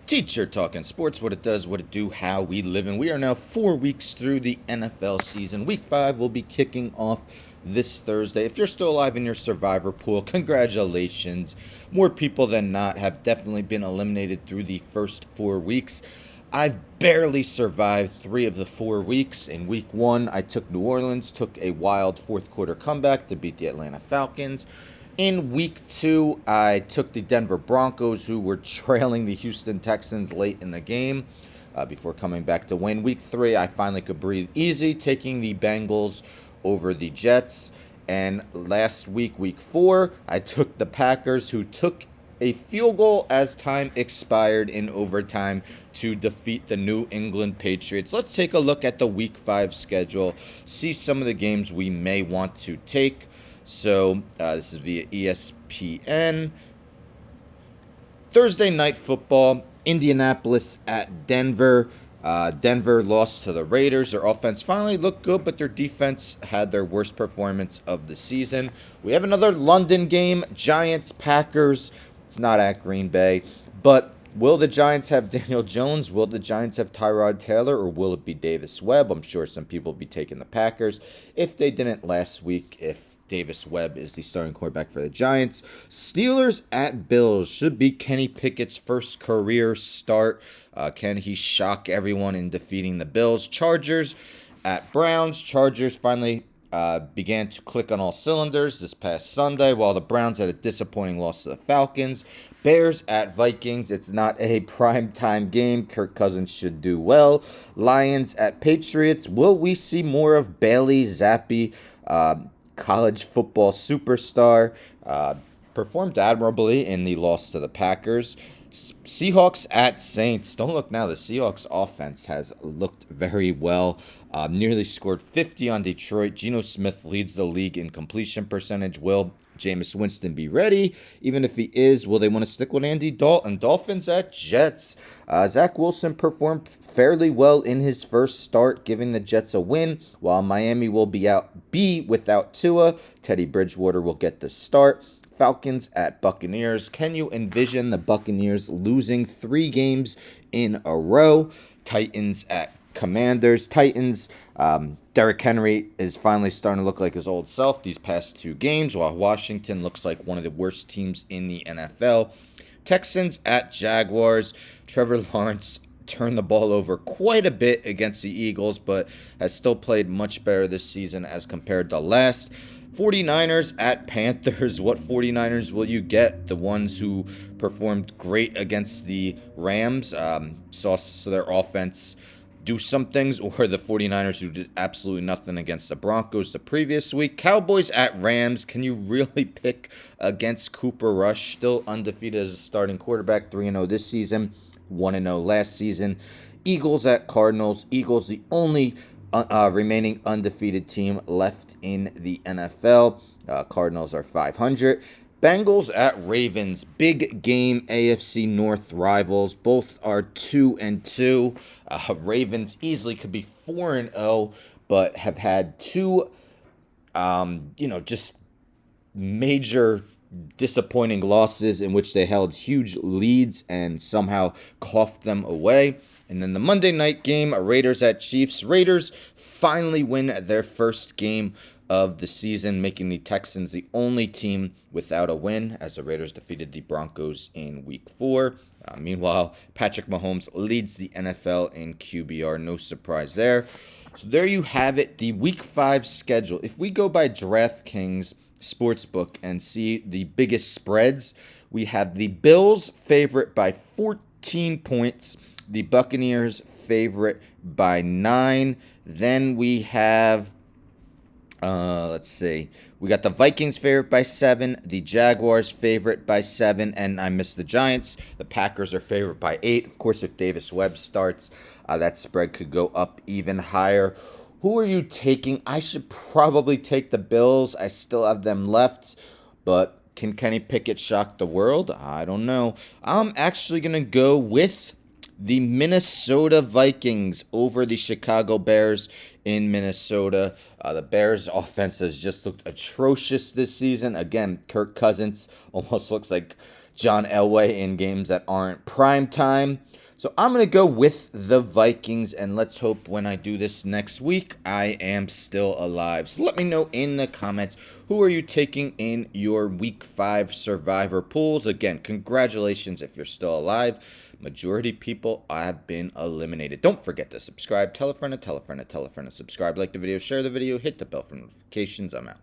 Teacher Talking Sports, what it does, what it do, how we live. And we are now 4 weeks through the NFL season. Week 5 will be kicking off this Thursday. If you're still alive in your survivor pool, congratulations. More people than not have definitely been eliminated through the first 4 weeks. I've barely survived 3 of the 4 weeks. In week 1, I took New Orleans, took a wild fourth quarter comeback to beat the Atlanta Falcons. In week 2, I took the Denver Broncos, who were trailing the Houston Texans late in the game, before coming back to win. Week 3, I finally could breathe easy, taking the Bengals over the Jets. And last week, week 4, I took the Packers, who took a field goal as time expired in overtime to defeat the New England Patriots. Let's take a look at the week 5 schedule, see some of the games we may want to take. So this is via ESPN. Thursday night football, Indianapolis at Denver. Denver lost to the Raiders. Their offense finally looked good, but their defense had their worst performance of the season. We have another London game, Giants, Packers. It's not at Green Bay, but will the Giants have Daniel Jones? Will the Giants have Tyrod Taylor, or will it be Davis Webb? I'm sure some people will be taking the Packers if they didn't last week, if Davis Webb is the starting quarterback for the Giants. Steelers at Bills should be Kenny Pickett's first career start. Can he shock everyone in defeating the Bills? Chargers at Browns. Chargers finally began to click on all cylinders this past Sunday, while the Browns had a disappointing loss to the Falcons. Bears at Vikings. It's not a primetime game. Kirk Cousins should do well. Lions at Patriots. Will we see more of Bailey Zappi? College football superstar, performed admirably in the loss to the Packers. Seahawks at Saints. Don't look now. The Seahawks offense has looked very well. Nearly scored 50 on Detroit. Geno Smith leads the league in completion percentage. Will Jameis Winston be ready? Even if he is, will they want to stick with Andy Dalton? Dolphins at Jets. Zach Wilson performed fairly well in his first start, giving the Jets a win, while Miami will be without Tua. Teddy Bridgewater will get the start. Falcons at Buccaneers. Can you envision the Buccaneers losing 3 games in a row? Titans at Commanders. Titans, Derrick Henry is finally starting to look like his old self these past 2 games, while Washington looks like one of the worst teams in the NFL. Texans at Jaguars. Trevor Lawrence turned the ball over quite a bit against the Eagles, but has still played much better this season as compared to last. 49ers at Panthers. What 49ers will you get? The ones who performed great against the Rams, saw their offense do some things, or the 49ers who did absolutely nothing against the Broncos the previous week. Cowboys at Rams. Can you really pick against Cooper Rush? Still undefeated as a starting quarterback, 3-0 this season, 1-0 last season. Eagles at Cardinals. Eagles, the only remaining undefeated team left in the NFL. Cardinals are 500. Bengals at Ravens. Big game, AFC North rivals. Both are 2-2. Ravens easily could be 4-0, but have had 2, just major disappointing losses in which they held huge leads and somehow coughed them away. And then the Monday night game, Raiders at Chiefs. Raiders finally win their first game of the season, making the Texans the only team without a win, as the Raiders defeated the Broncos in week 4. Meanwhile, Patrick Mahomes leads the NFL in QBR. No surprise there. So there you have it, the week 5 schedule. If we go by DraftKings Sportsbook and see the biggest spreads, we have the Bills favorite by 14 points. The Buccaneers favorite by 9. Then we have, we got the Vikings favorite by 7, the Jaguars favorite by 7, and I missed the Giants. The Packers are favorite by 8. Of course, if Davis Webb starts, that spread could go up even higher. Who are you taking? I should probably take the Bills. I still have them left, but can Kenny Pickett shock the world? I don't know. I'm actually going to go with the Minnesota Vikings over the Chicago Bears in Minnesota. The Bears' offense has just looked atrocious this season. Again, Kirk Cousins almost looks like John Elway in games that aren't prime time. So I'm going to go with the Vikings, and let's hope when I do this next week, I am still alive. So let me know in the comments, who are you taking in your Week 5 Survivor pools? Again, congratulations if you're still alive. Majority people have been eliminated. Don't forget to subscribe. Tell a friend, tell a friend, tell a friend to subscribe. Like the video, share the video, hit the bell for notifications. I'm out.